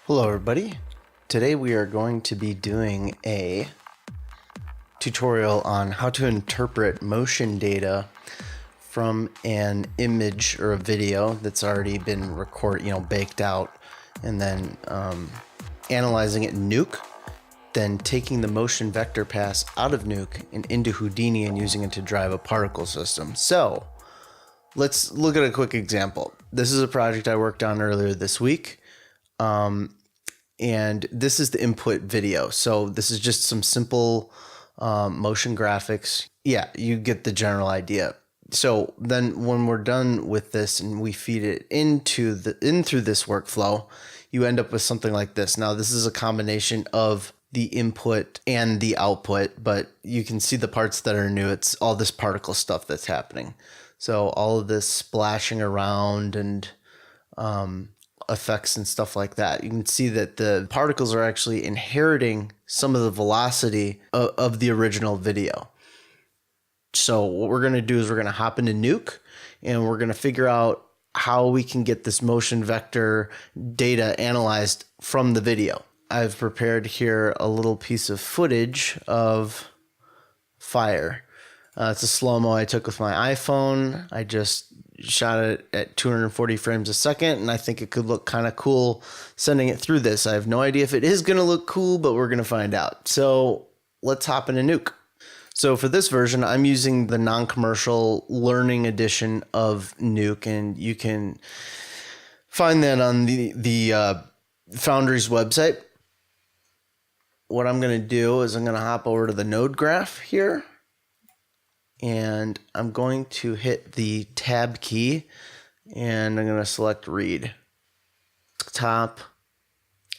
Hello everybody. Today we are going to be doing a tutorial on how to interpret motion data from an image or a video that's already been baked out, and then analyzing it in Nuke, then taking the motion vector pass out of Nuke and into Houdini and using it to drive a particle system. So let's look at a quick example. This is a project I worked on earlier this week. And this is the input video. So this is just some simple motion graphics. Yeah, you get the general idea. So then when we're done with this and we feed it in through this workflow, you end up with something like this. Now this is a combination of the input and the output, but you can see the parts that are new. It's all this particle stuff that's happening. So all of this splashing around and effects and stuff like that. You can see that the particles are actually inheriting some of the velocity of the original video. So what we're going to do is we're going to hop into Nuke and we're going to figure out how we can get this motion vector data analyzed from the video. I've prepared here a little piece of footage of fire. It's a slow-mo I took with my iPhone. I just shot it at 240 frames a second, and I think it could look kind of cool sending it through this. I have no idea if it is going to look cool, but we're going to find out. So let's hop into Nuke. So for this version, I'm using the non-commercial learning edition of Nuke, and you can find that on the Foundry's website. What I'm going to do is I'm going to hop over to the node graph here, and I'm going to hit the tab key and I'm going to select read. Top,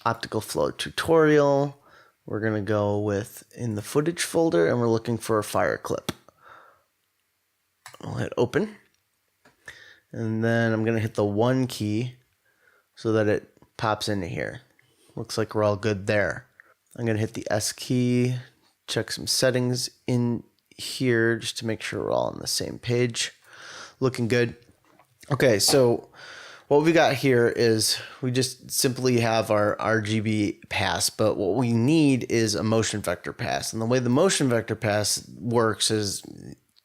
optical flow tutorial. We're going to go with in the footage folder and we're looking for a fire clip. I'll hit open. And then I'm going to hit the 1 key so that it pops into here. Looks like we're all good there. I'm going to hit the S key, check some settings in here just to make sure we're all on the same page. Looking good. Okay, so what we got here is we just simply have our RGB pass, but what we need is a motion vector pass. And the way the motion vector pass works is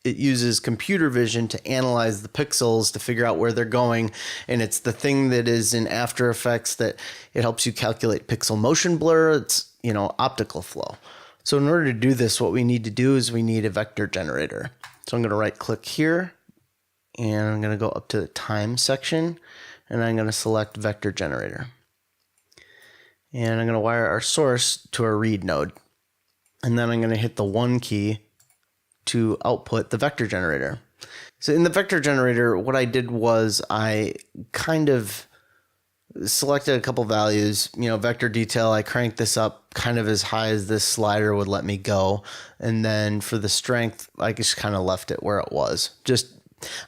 it uses computer vision to analyze the pixels to figure out where they're going, and it's the thing that is in After Effects that it helps you calculate pixel motion blur. It's, optical flow. So in order to do this, what we need to do is we need a vector generator. So I'm going to right click here and I'm going to go up to the time section and I'm going to select vector generator. And I'm going to wire our source to our read node. And then I'm going to hit the 1 key to output the vector generator. So in the vector generator, what I did was I kind of selected a couple values, vector detail. I cranked this up kind of as high as this slider would let me go. And then for the strength, I just kind of left it where it was.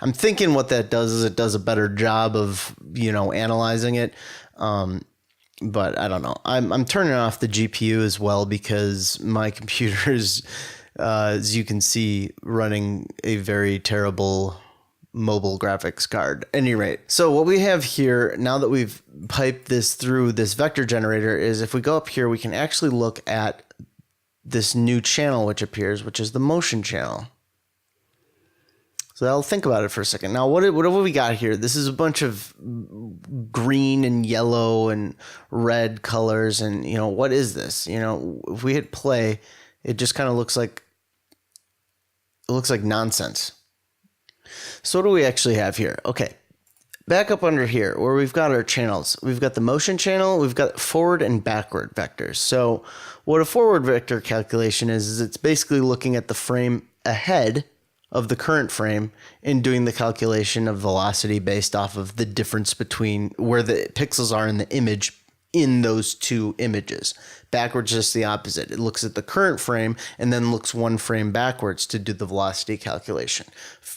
I'm thinking what that does is it does a better job of, analyzing it. But I don't know. I'm turning off the GPU as well because my computer is, as you can see, running a very terrible mobile graphics card. At any rate, so what we have here now that we've piped this through this vector generator is if we go up here, we can actually look at this new channel which appears, which is the motion channel. So I'll think about it for a second. Now, what have we got here? This is a bunch of green and yellow and red colors, and what is this? If we hit play, it just kind of looks like nonsense. So what do we actually have here? Okay, back up under here where we've got our channels. We've got the motion channel, we've got forward and backward vectors. So what a forward vector calculation is it's basically looking at the frame ahead of the current frame and doing the calculation of velocity based off of the difference between where the pixels are in the image in those two images. Backwards is just the opposite. It looks at the current frame and then looks 1 frame backwards to do the velocity calculation.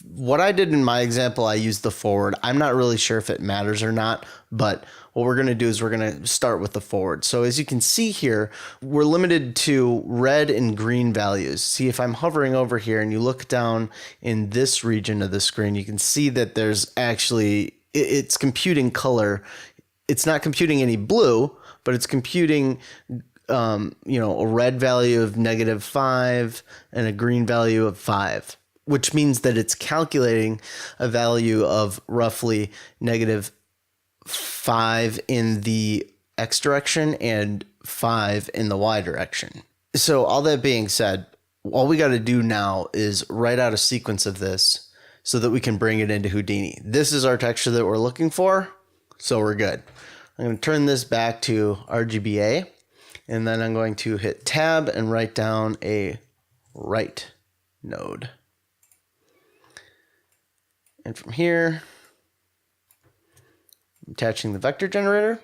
What I did in my example, I used the forward. I'm not really sure if it matters or not, but what we're going to do is we're going to start with the forward. So as you can see here, we're limited to red and green values. See, if I'm hovering over here and you look down in this region of the screen, you can see that there's actually, it's computing color it's not computing any blue, but it's computing, a red value of -5 and a green value of 5, which means that it's calculating a value of roughly -5 in the X direction and 5 in the Y direction. So all that being said, all we got to do now is write out a sequence of this so that we can bring it into Houdini. This is our texture that we're looking for, so we're good. I'm going to turn this back to RGBA, and then I'm going to hit Tab and write down a write node. And from here, I'm attaching the vector generator.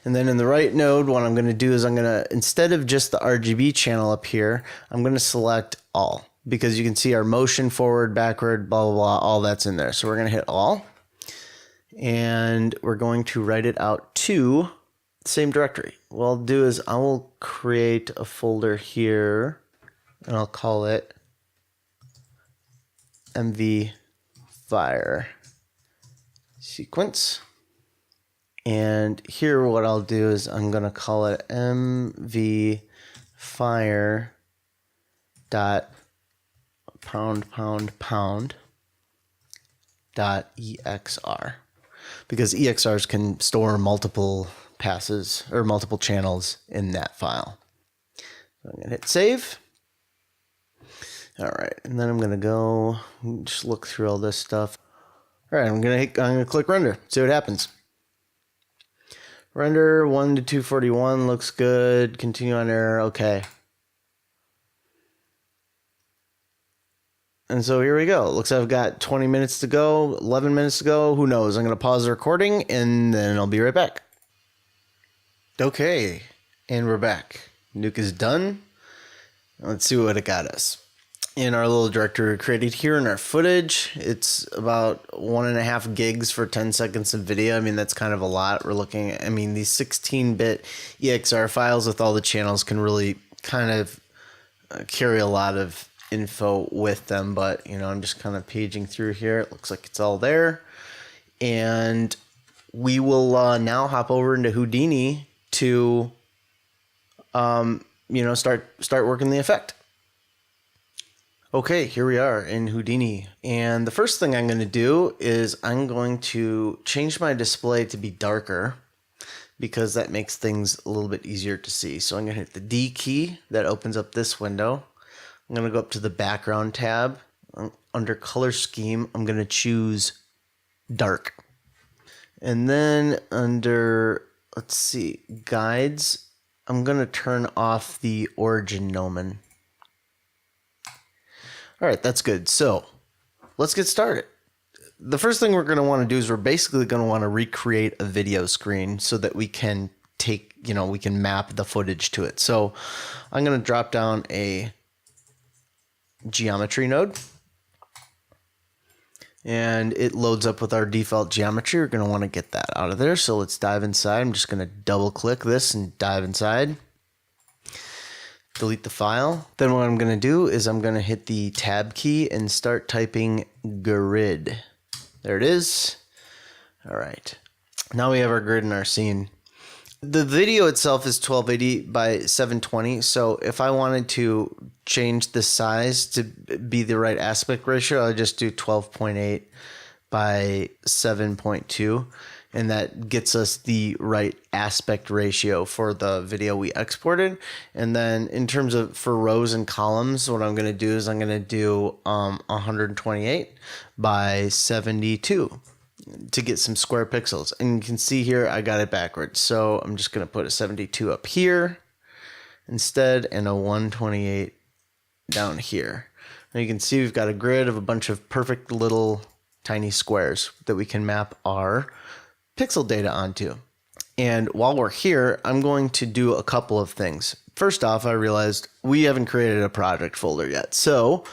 And then in the right node, what I'm going to do is I'm going to, instead of just the RGB channel up here, I'm going to select all, because you can see our motion forward, backward, blah, blah, blah, all that's in there. So we're going to hit all, and we're going to write it out to the same directory. What I'll do is I will create a folder here, and I'll call it MV Fire Sequence. And here what I'll do is I'm going to call it MV Fire dot pound dot EXR, because EXRs can store multiple passes or multiple channels in that file. So I'm going to hit save. All right, and then I'm going to go just look through all this stuff. All right, I'm going to click render, see what happens. Render 1 to 241 looks good. Continue on error. Okay. And so here we go. It looks like I've got 20 minutes to go, 11 minutes to go. Who knows? I'm going to pause the recording and then I'll be right back. Okay. And we're back. Nuke is done. Let's see what it got us. In our little directory we created here in our footage, it's about 1.5 gigs for 10 seconds of video. I mean, that's kind of a lot. We're looking at, I mean, these 16-bit EXR files with all the channels can really kind of carry a lot of info with them. But, I'm just kind of paging through here. It looks like it's all there. And we will now hop over into Houdini to, start working the effect. Okay, here we are in Houdini. And the first thing I'm going to do is I'm going to change my display to be darker, because that makes things a little bit easier to see. So I'm going to hit the D key. That opens up this window. I'm going to go up to the background tab. Under color scheme, I'm going to choose dark. And then under, let's see, guides, I'm going to turn off the origin gnomon. All right, that's good. So let's get started. The first thing we're going to want to do is we're basically going to want to recreate a video screen so that we can take, we can map the footage to it. So I'm going to drop down a geometry node, and it loads up with our default geometry. We're going to want to get that out of there. So let's dive inside. I'm just going to double click this and dive inside. Delete the file. Then what I'm going to do is I'm going to hit the tab key and start typing grid. There it is. All right. Now we have our grid in our scene. The video itself is 1280 by 720. So if I wanted to change the size to be the right aspect ratio, I'll just do 12.8 by 7.2. And that gets us the right aspect ratio for the video we exported. And then in terms of for rows and columns, what I'm going to do is I'm going to do 128 by 72 to get some square pixels. And you can see here I got it backwards. So I'm just going to put a 72 up here instead and a 128 down here. Now you can see we've got a grid of a bunch of perfect little tiny squares that we can map our pixel data onto. And while we're here, I'm going to do a couple of things. First off, I realized we haven't created a project folder yet. So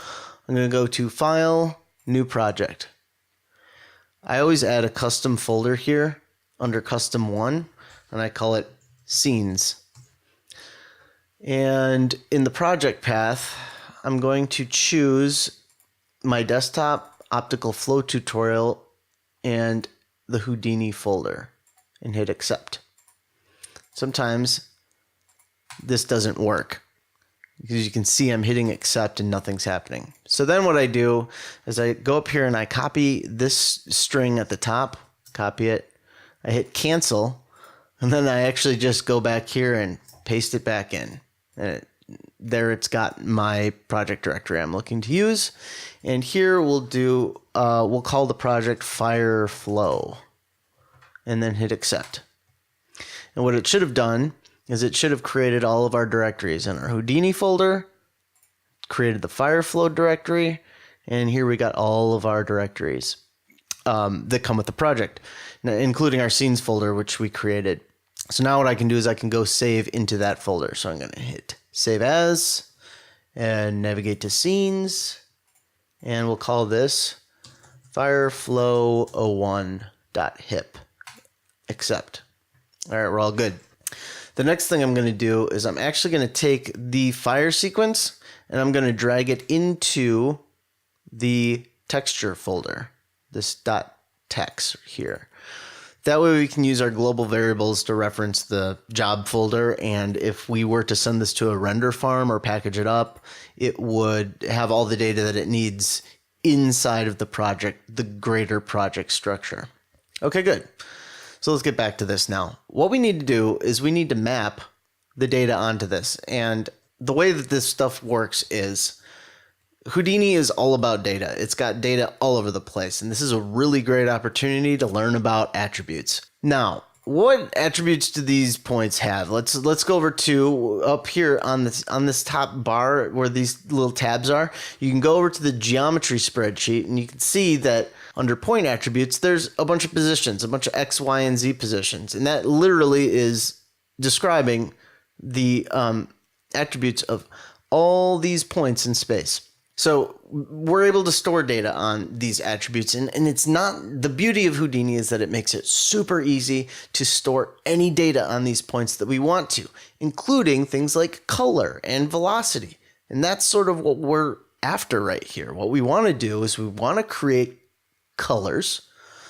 I'm going to go to File, New Project. I always add a custom folder here under Custom 1, and I call it Scenes. And in the project path, I'm going to choose my desktop optical flow tutorial and the Houdini folder. and hit accept. Sometimes this doesn't work because you can see I'm hitting accept and nothing's happening. So then what I do is I go up here and I copy this string at the top, copy it, I hit cancel, and then I actually just go back here and paste it back in. And there it's got my project directory I'm looking to use. And here we'll do, we'll call the project Fireflow and then hit accept. And what it should have done is it should have created all of our directories in our Houdini folder, created the Fireflow directory, and here we got all of our directories that come with the project, including our scenes folder, which we created. So now what I can do is I can go save into that folder. So I'm going to hit save as and navigate to scenes, and we'll call this fireflow01.hip. Accept. All right, we're all good. The next thing I'm going to do is I'm actually going to take the fire sequence and I'm going to drag it into the texture folder, this .text here. That way we can use our global variables to reference the job folder, and if we were to send this to a render farm or package it up, it would have all the data that it needs inside of the project, the greater project structure. Okay, good. So let's get back to this now. What we need to do is we need to map the data onto this, and the way that this stuff works is Houdini is all about data. It's got data all over the place, and this is a really great opportunity to learn about attributes. Now, what attributes do these points have? Let's go over to up here on this top bar where these little tabs are. You can go over to the geometry spreadsheet, and you can see that under point attributes, there's a bunch of positions, a bunch of X, Y, and Z positions, and that literally is describing the attributes of all these points in space. So we're able to store data on these attributes, and it's not, the beauty of Houdini is that it makes it super easy to store any data on these points that we want to, including things like color and velocity. And that's sort of what we're after right here. What we want to do is we want to create colors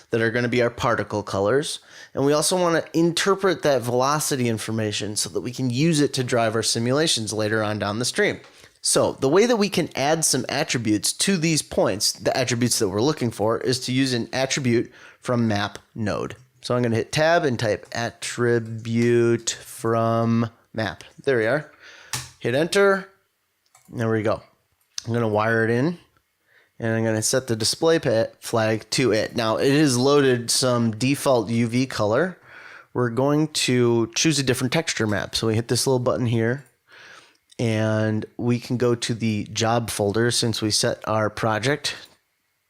that are going to be our particle colors, and we also want to interpret that velocity information so that we can use it to drive our simulations later on down the stream. So the way that we can add some attributes to these points, the attributes that we're looking for, is to use an attribute from map node. So I'm going to hit tab and type attribute from map. There we are. Hit enter. There we go. I'm going to wire it in, and I'm going to set the display flag to it. Now it has loaded some default UV color. We're going to choose a different texture map. So we hit this little button here, and we can go to the job folder since we set our project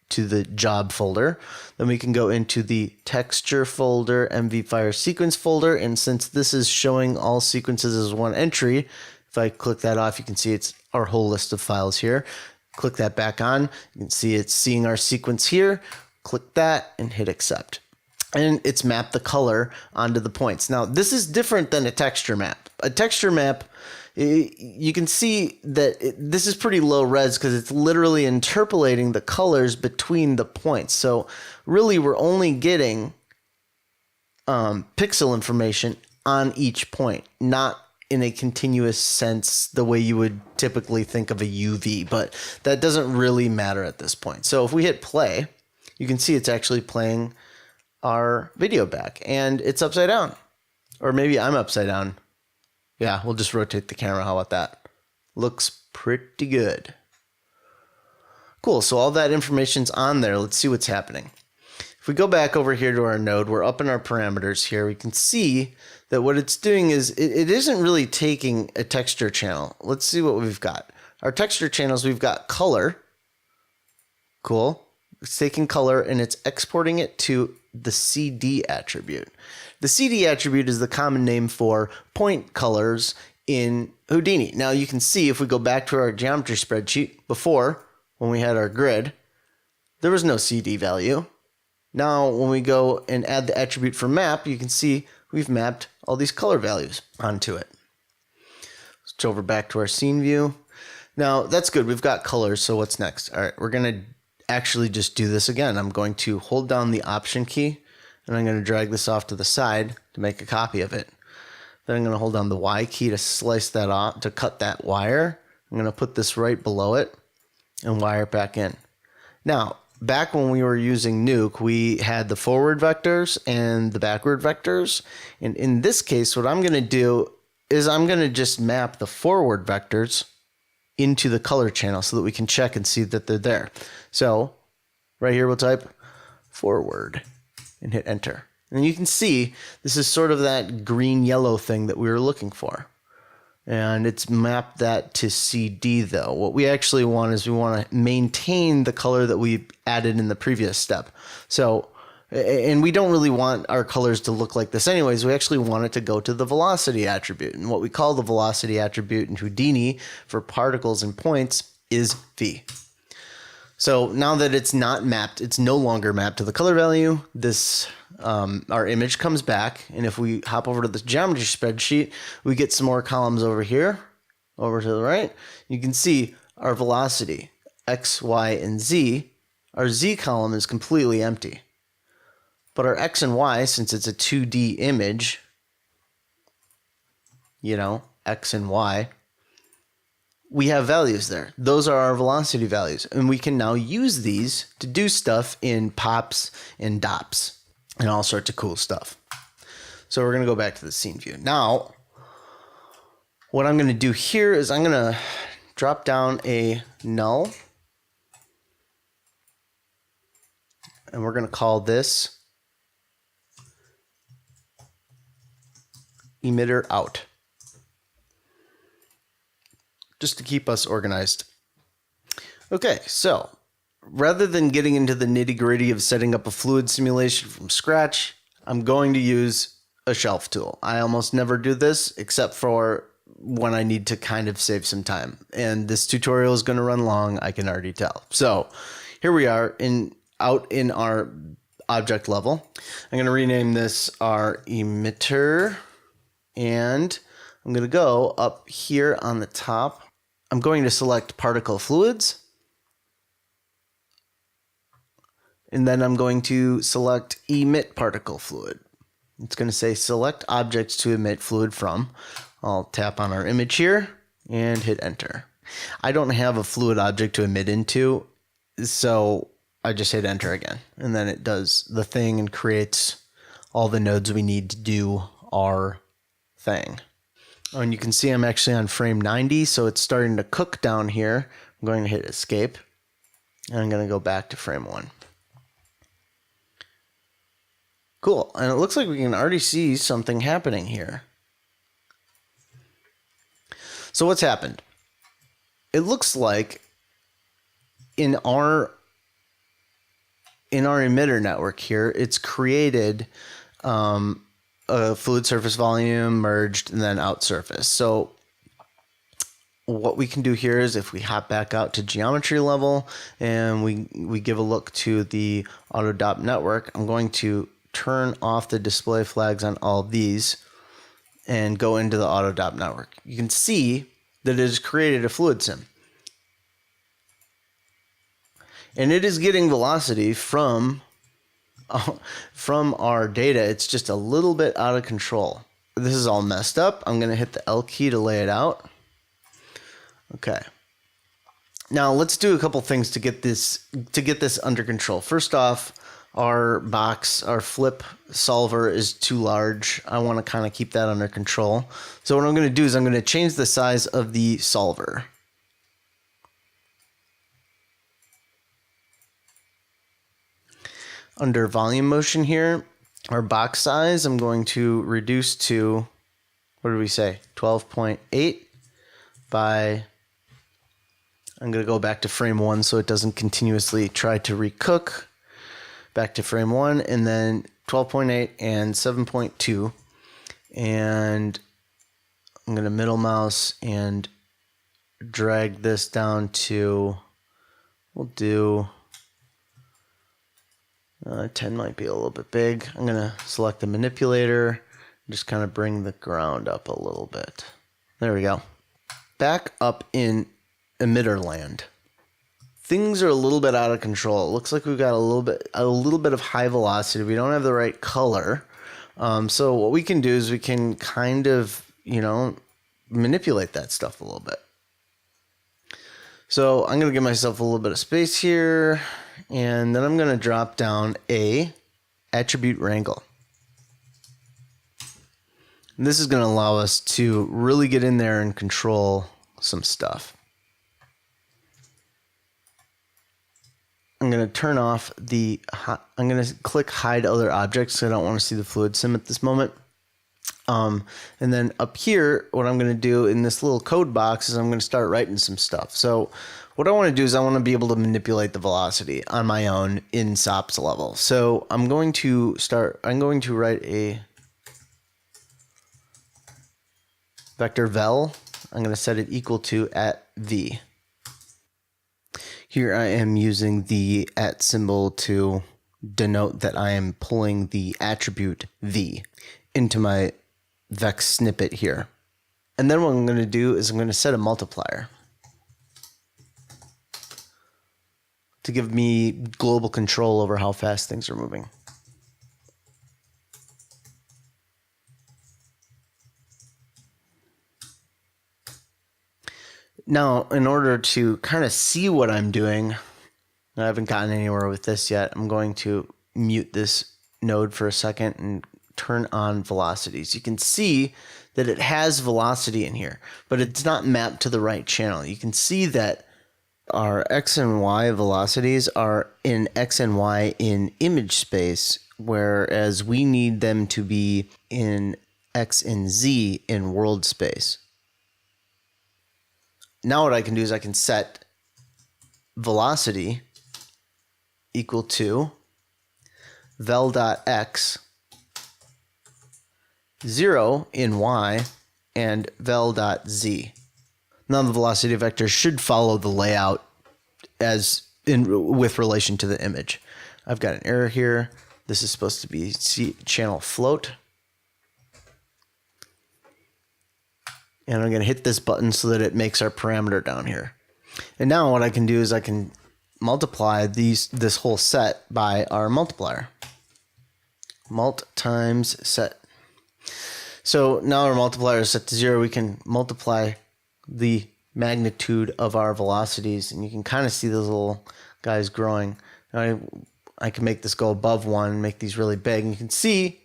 to the job folder. Then we can go into the texture folder, MV Fire sequence folder, and since this is showing all sequences as one entry, if I click that off, you can see it's our whole list of files here. Click that back on, you can see it's seeing our sequence here. Click that and hit accept. And it's mapped the color onto the points. Now, this is different than a texture map. A texture map, you can see that this is pretty low res because it's literally interpolating the colors between the points. So really we're only getting pixel information on each point, not in a continuous sense the way you would typically think of a UV, but that doesn't really matter at this point. So if we hit play, you can see it's actually playing our video back, and it's upside down. Or maybe I'm upside down. Yeah, we'll just rotate the camera. How about that? Looks pretty good. Cool, so all that information's on there. Let's see what's happening. If we go back over here to our node, we're up in our parameters here. We can see that what it's doing is it isn't really taking a texture channel. Let's see what we've got. Our texture channels, we've got color. Cool. It's taking color and it's exporting it to the CD attribute. The CD attribute is the common name for point colors in Houdini. Now you can see if we go back to our geometry spreadsheet before, when we had our grid, there was no CD value. Now when we go and add the attribute for map, you can see we've mapped all these color values onto it. Switch over back to our scene view. Now that's good, we've got colors, so what's next? All right, we're gonna actually just do this again. I'm going to hold down the option key and I'm going to drag this off to the side to make a copy of it. Then I'm going to hold down the Y key to slice that off, to cut that wire. I'm going to put this right below it and wire it back in. Now, back when we were using Nuke, we had the forward vectors and the backward vectors. And in this case, what I'm going to do is I'm going to just map the forward vectors into the color channel so that we can check and see that they're there. So right here, we'll type forward and hit enter. And you can see this is sort of that green-yellow thing that we were looking for. And it's mapped that to CD though. What we actually want is we want to maintain the color that we added in the previous step. So, and we don't really want our colors to look like this anyways. We actually want it to go to the velocity attribute. And what we call the velocity attribute in Houdini for particles and points is V. So now that it's not mapped, it's no longer mapped to the color value, this our image comes back, and if we hop over to the geometry spreadsheet, we get some more columns over here, over to the right. You can see our velocity, X, Y, and Z. Our Z column is completely empty. But our X and Y, since it's a 2D image, you know, X and Y, we have values there. Those are our velocity values. And we can now use these to do stuff in pops and dops and all sorts of cool stuff. So we're going to go back to the scene view. Now, what I'm going to do here is I'm going to drop down a null. And we're going to call this emitter out, just to keep us organized. Okay, so rather than getting into the nitty-gritty of setting up a fluid simulation from scratch, I'm going to use a shelf tool. I almost never do this except for when I need to kind of save some time. And this tutorial is going to run long, I can already tell. So here we are out in our object level. I'm going to rename this our emitter, and I'm going to go up here on the top. I'm going to select particle fluids, and then I'm going to select emit particle fluid. It's going to say select objects to emit fluid from. I'll tap on our image here and hit enter. I don't have a fluid object to emit into, so I just hit enter again, and then it does the thing and creates all the nodes we need to do our thing. Oh, and you can see I'm actually on frame 90, so it's starting to cook down here. I'm going to hit escape, and I'm going to go back to frame 1. Cool, and it looks like we can already see something happening here. So what's happened? It looks like in our emitter network here, it's created a fluid surface volume, merged, and then out surface. So what we can do here is if we hop back out to geometry level and we give a look to the AutoDOP network, I'm going to turn off the display flags on all of these and go into the AutoDOP network. You can see that it has created a fluid sim. And it is getting velocity from our data. It's just a little bit out of control. This is all messed up. I'm going to hit the L key to lay it out. Okay. Now let's do a couple things to get this under control. First off, our flip solver is too large. I want to kind of keep that under control. So what I'm going to do is I'm going to change the size of the solver. Under volume motion here, our box size, I'm going to reduce to, what did we say, 12.8 by, I'm going to go back to frame 1 so it doesn't continuously try to recook. Back to frame 1, and then 12.8 and 7.2. And I'm going to middle mouse and drag this down to, we'll do 10 might be a little bit big. I'm going to select the manipulator, just kind of bring the ground up a little bit. There we go. Back up in emitter land. things are a little bit out of control. It looks like we've got a little bit of high velocity. We don't have the right color. So what we can do is we can kind of, manipulate that stuff a little bit. So I'm going to give myself a little bit of space here, and then I'm going to drop down a attribute wrangle. And this is going to allow us to really get in there and control some stuff. I'm going to turn off I'm going to click hide other objects because I don't want to see the fluid sim at this moment. And then up here, what I'm going to do in this little code box is I'm going to start writing some stuff. So what I want to do is I want to be able to manipulate the velocity on my own in SOP's level. So I'm going to write a vector vel. I'm going to set it equal to @v. Here I am using the @ symbol to denote that I am pulling the attribute v into my vex snippet here. And then what I'm going to do is I'm going to set a multiplier to give me global control over how fast things are moving. Now, in order to kind of see what I'm doing, I haven't gotten anywhere with this yet. I'm going to mute this node for a second and turn on velocities. You can see that it has velocity in here, but it's not mapped to the right channel. You can see that our X and Y velocities are in X and Y in image space, whereas we need them to be in X and Z in world space. Now what I can do is I can set velocity equal to vel.x, 0 in y, and vel.z. Now the velocity vector should follow the layout with relation to the image. I've got an error here. This is supposed to be channel float. And I'm going to hit this button so that it makes our parameter down here. And now what I can do is I can multiply this whole set by our multiplier. Mult times set. So now our multiplier is set to 0. We can multiply the magnitude of our velocities, and you can kind of see those little guys growing. Now I can make this go above 1, make these really big, and you can see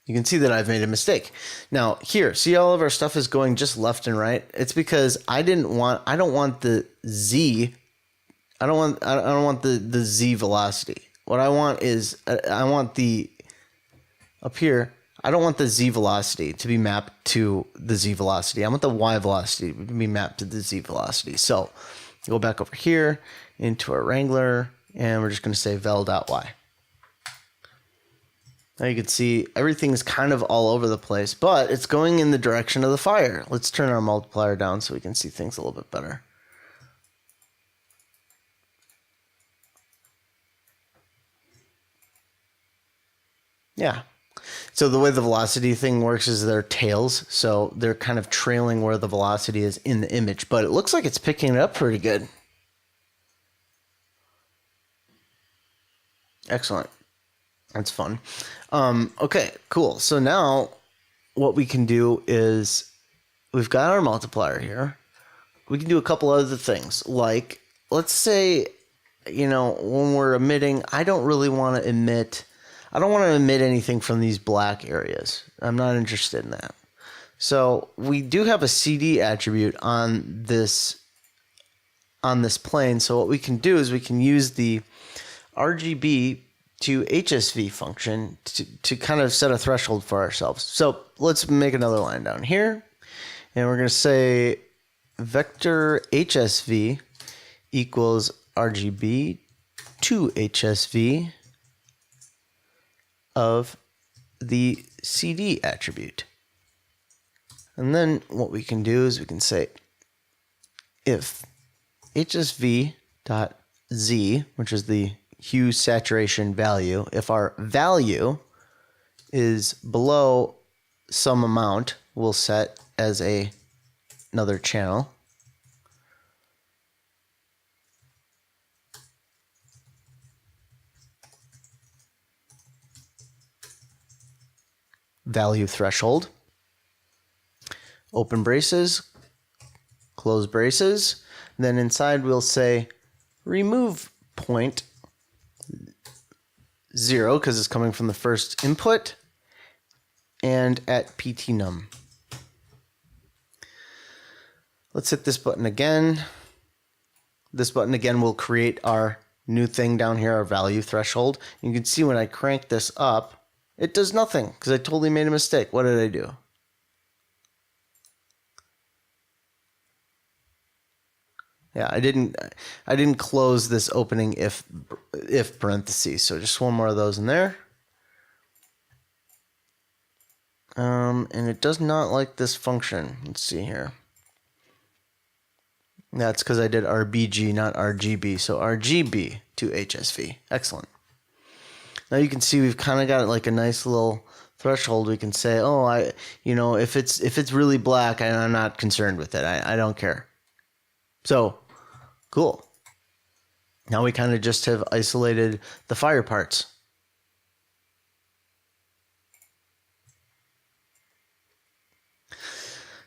that I've made a mistake. Now here, see all of our stuff is going just left and right. It's because I don't want the Z. I don't want the Z velocity. What I want is up here. I don't want the Z velocity to be mapped to the Z velocity. I want the Y velocity to be mapped to the Z velocity. So go back over here into our Wrangler, and we're just going to say vel.y. Now you can see everything's kind of all over the place, but it's going in the direction of the fire. Let's turn our multiplier down so we can see things a little bit better. Yeah. So the way the velocity thing works is they're tails, so they're kind of trailing where the velocity is in the image, but it looks like it's picking it up pretty good. Excellent. That's fun. Okay, cool. So now what we can do is we've got our multiplier here. We can do a couple other things. Like, let's say, when we're emitting, I don't want to emit anything from these black areas. I'm not interested in that. So we do have a CD attribute on this plane. So what we can do is we can use the RGB to HSV function to kind of set a threshold for ourselves. So let's make another line down here, and we're going to say vector HSV equals RGB to HSV of the CD attribute. And then what we can do is we can say if HSV.z, which is the hue saturation value, if our value is below some amount, we'll set as another channel. value threshold. Open braces, close braces. Then inside we'll say remove point 0 because it's coming from the first input, and at ptnum. Let's hit this button again. This button again will create our new thing down here, our value threshold. You can see when I crank this up, it does nothing because I totally made a mistake. What did I do? Yeah, I didn't close this opening if parentheses. So just one more of those in there. And it does not like this function. Let's see here. That's because I did RBG, not RGB. So RGB to HSV. Excellent. Now you can see we've kind of got like a nice little threshold. We can say, oh, if it's really black, I'm not concerned with it. I don't care. So cool. Now we kind of just have isolated the fire parts.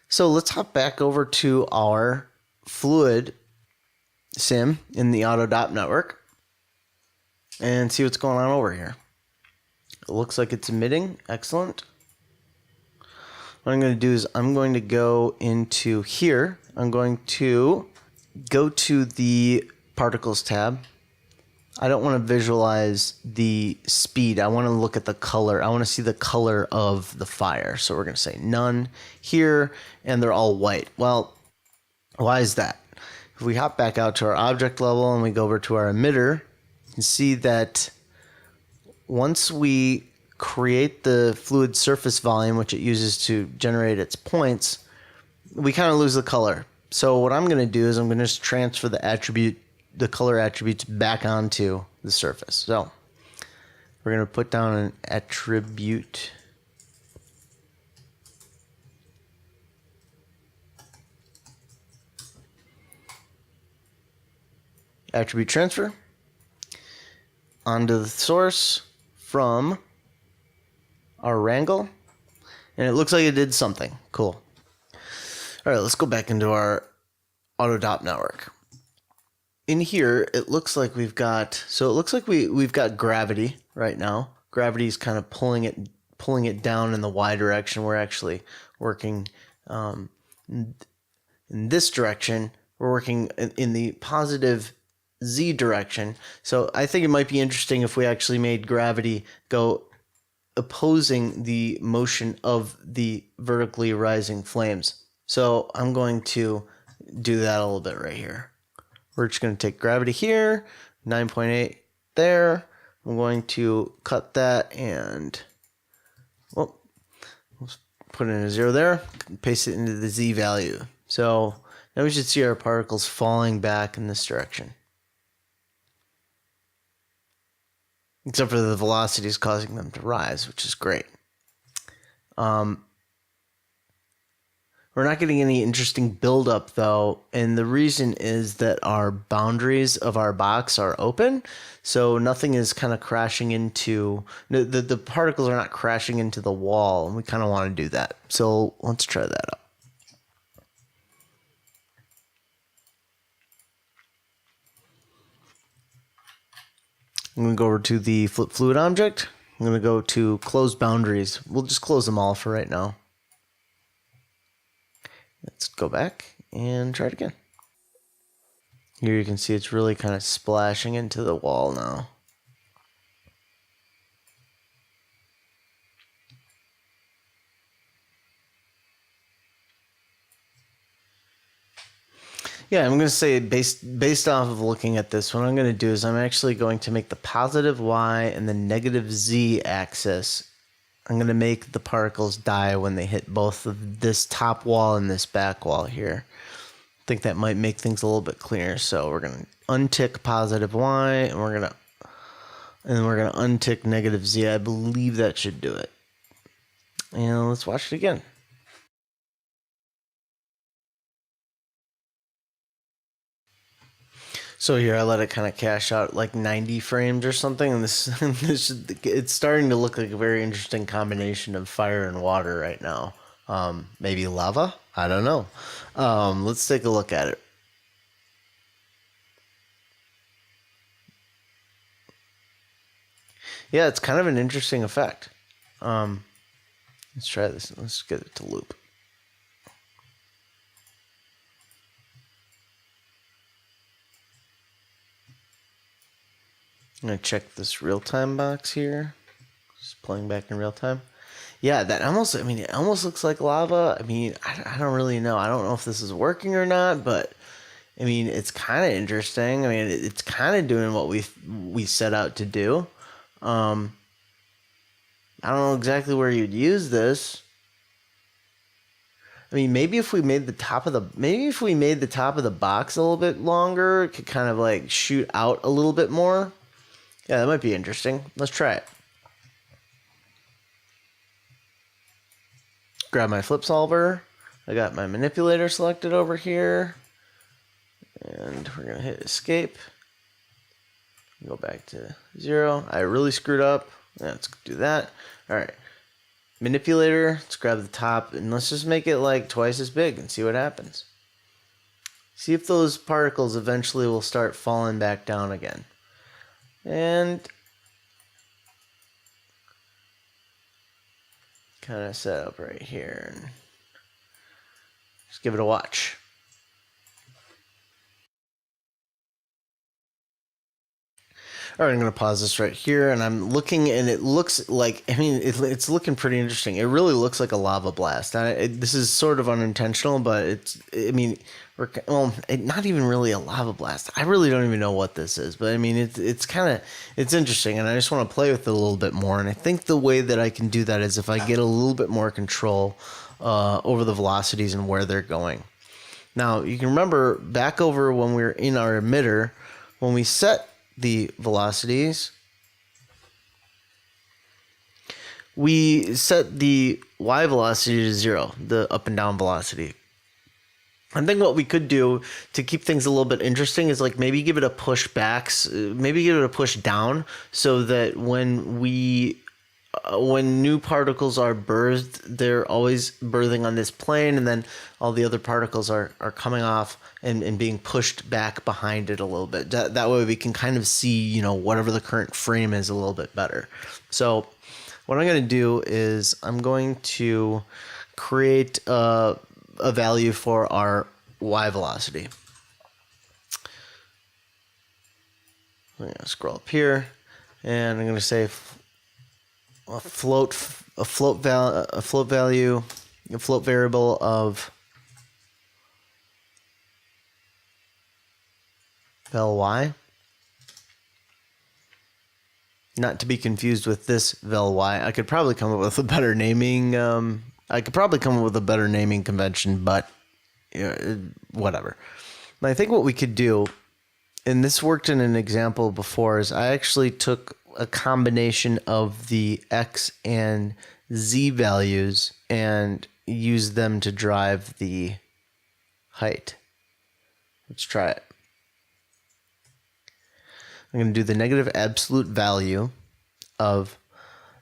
So let's hop back over to our fluid sim in the AutoDOP network and see what's going on over here. It looks like it's emitting. Excellent. What I'm going to do is I'm going to go into here. I'm going to go to the particles tab. I don't want to visualize the speed. I want to look at the color. I want to see the color of the fire. So we're going to say none here, and they're all white. Well, why is that? If we hop back out to our object level and we go over to our emitter, you can see that once we create the fluid surface volume, which it uses to generate its points, we kind of lose the color. So what I'm going to do is I'm going to just transfer the color attributes back onto the surface. So we're going to put down an attribute. Attribute transfer onto the source from our wrangle. And it looks like it did something. Cool. All right, let's go back into our AutoDOP network. In here, it looks like we've got we've got gravity right now. Gravity is kind of pulling it down in the Y direction. We're actually working in this direction. We're working in the positive Z direction. So I think it might be interesting if we actually made gravity go opposing the motion of the vertically rising flames. So I'm going to do that a little bit right here. We're just going to take gravity here, 9.8 there. I'm going to cut that and let's put in a 0 there, paste it into the Z value. So now we should see our particles falling back in this direction. Except for the velocity is causing them to rise, which is great. We're not getting any interesting buildup though, and the reason is that our boundaries of our box are open, so nothing is kind of crashing into the particles are not crashing into the wall, and we kind of want to do that. So let's try that out. I'm going to go over to the flip fluid object. I'm going to go to close boundaries. We'll just close them all for right now. Let's go back and try it again. Here you can see it's really kind of splashing into the wall now. Yeah, I'm going to say based off of looking at this, what I'm going to do is I'm actually going to make the positive Y and the negative Z axis. I'm going to make the particles die when they hit both of this top wall and this back wall here. I think that might make things a little bit clearer. So we're going to untick positive Y and we're going to untick negative Z. I believe that should do it. And let's watch it again. So here I let it kind of cash out like 90 frames or something, and it's starting to look like a very interesting combination of fire and water right now. Maybe lava? I don't know. Let's take a look at it. Yeah, it's kind of an interesting effect. Let's try this. Let's get it to loop. I'm going to check this real-time box here. Just playing back in real time. Yeah, that almost, I mean, it almost looks like lava. I mean, I don't really know. I don't know if this is working or not, but I mean, it's kind of interesting. I mean, it's kind of doing what we set out to do. I don't know exactly where you'd use this. I mean, maybe if we made the top of the box a little bit longer, it could kind of like shoot out a little bit more. Yeah, that might be interesting. Let's try it. Grab my flip solver. I got my manipulator selected over here. And we're going to hit escape. Go back to 0. I really screwed up. Let's do that. All right. Manipulator. Let's grab the top and let's just make it like twice as big and see what happens. See if those particles eventually will start falling back down again. And kind of set up right here and just give it a watch. All right, I'm going to pause this right here, and I'm looking, and it looks like, I mean, it's looking pretty interesting. It really looks like a lava blast. This is sort of unintentional, but not even really a lava blast. I really don't even know what this is, but I mean, it's interesting, and I just want to play with it a little bit more. And I think the way that I can do that is if I get a little bit more control over the velocities and where they're going. Now, you can remember back over when we were in our emitter, when we set the velocities, we set the y velocity to 0, the up and down velocity. I think what we could do to keep things a little bit interesting is like maybe give it a push back, maybe give it a push down, so that when new particles are birthed, they're always birthing on this plane, and then all the other particles are coming off and being pushed back behind it a little bit. That way we can kind of see, whatever the current frame is a little bit better. So what I'm going to do is I'm going to create a value for our y velocity. I'm going to scroll up here, and I'm going to say a float variable of vel y, not to be confused with this vel y. I could probably come up with a better naming. Convention, but whatever. And I think what we could do, and this worked in an example before, is I actually took a combination of the x and z values and use them to drive the height. Let's try it. I'm going to do the negative absolute value of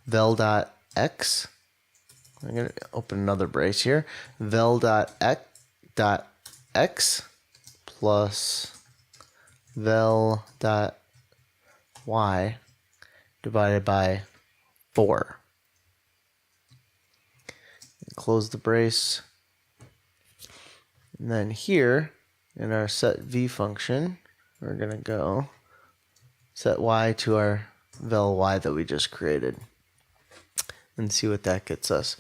vel.x. I'm going to open another brace here. Vel.x plus vel.y divided by 4. Close the brace. And then here in our set v function, we're going to go set y to our vel y that we just created and see what that gets us.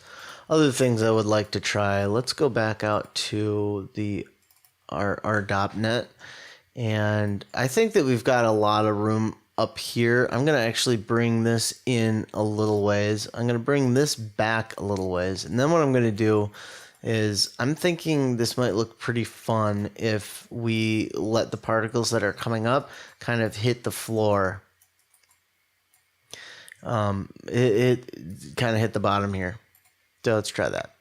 Other things I would like to try, let's go back out to our DOPNet, and I think that we've got a lot of room up here. I'm going to actually bring this in a little ways. I'm going to bring this back a little ways, and then what I'm going to do is I'm thinking this might look pretty fun if we let the particles that are coming up kind of hit the floor. It kind of hit the bottom here. So let's try that.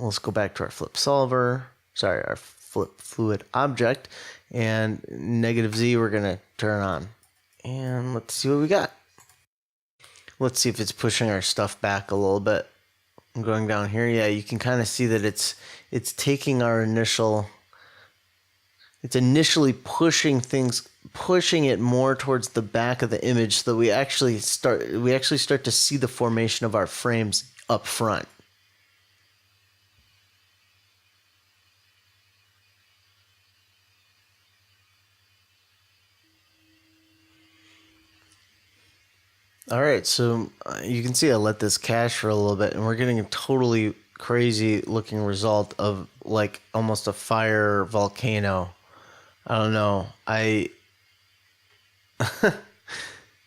Let's go back to our flip solver. Sorry, our flip fluid object, and negative Z we're going to turn on. And let's see what we got. Let's see if it's pushing our stuff back a little bit. I'm going down here. Yeah, you can kind of see that it's taking our initially pushing it more towards the back of the image so that we actually start to see the formation of our frames up front. All right, so you can see I let this cache for a little bit, and we're getting a totally crazy looking result of like almost a fire volcano. I don't know.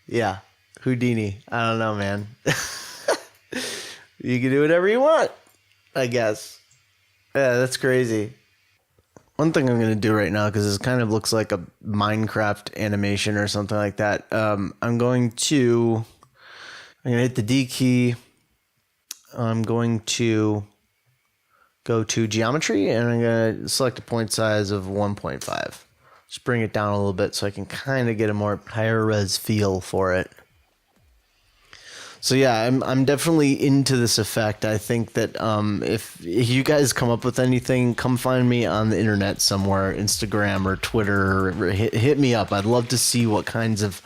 Yeah, Houdini. I don't know, man. You can do whatever you want, I guess. Yeah, that's crazy. One thing I'm going to do right now, because this kind of looks like a Minecraft animation or something like that, I'm going to hit the D key. I'm going to go to geometry, and I'm going to select a point size of 1.5. Just bring it down a little bit so I can kind of get a more higher res feel for it. So yeah, I'm definitely into this effect. I think that if you guys come up with anything, come find me on the internet somewhere, Instagram or Twitter, or hit me up. I'd love to see what kinds of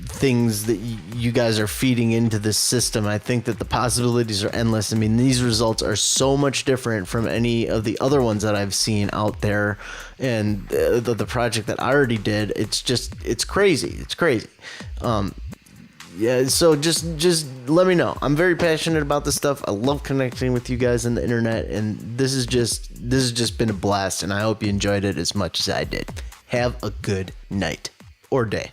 things that you guys are feeding into this system. I think that the possibilities are endless. I mean, these results are so much different from any of the other ones that I've seen out there, and the project that I already did, it's crazy. It's crazy. Yeah, so just let me know. I'm very passionate about this stuff. I love connecting with you guys on the internet, and this has just been a blast, and I hope you enjoyed it as much as I did. Have a good night or day.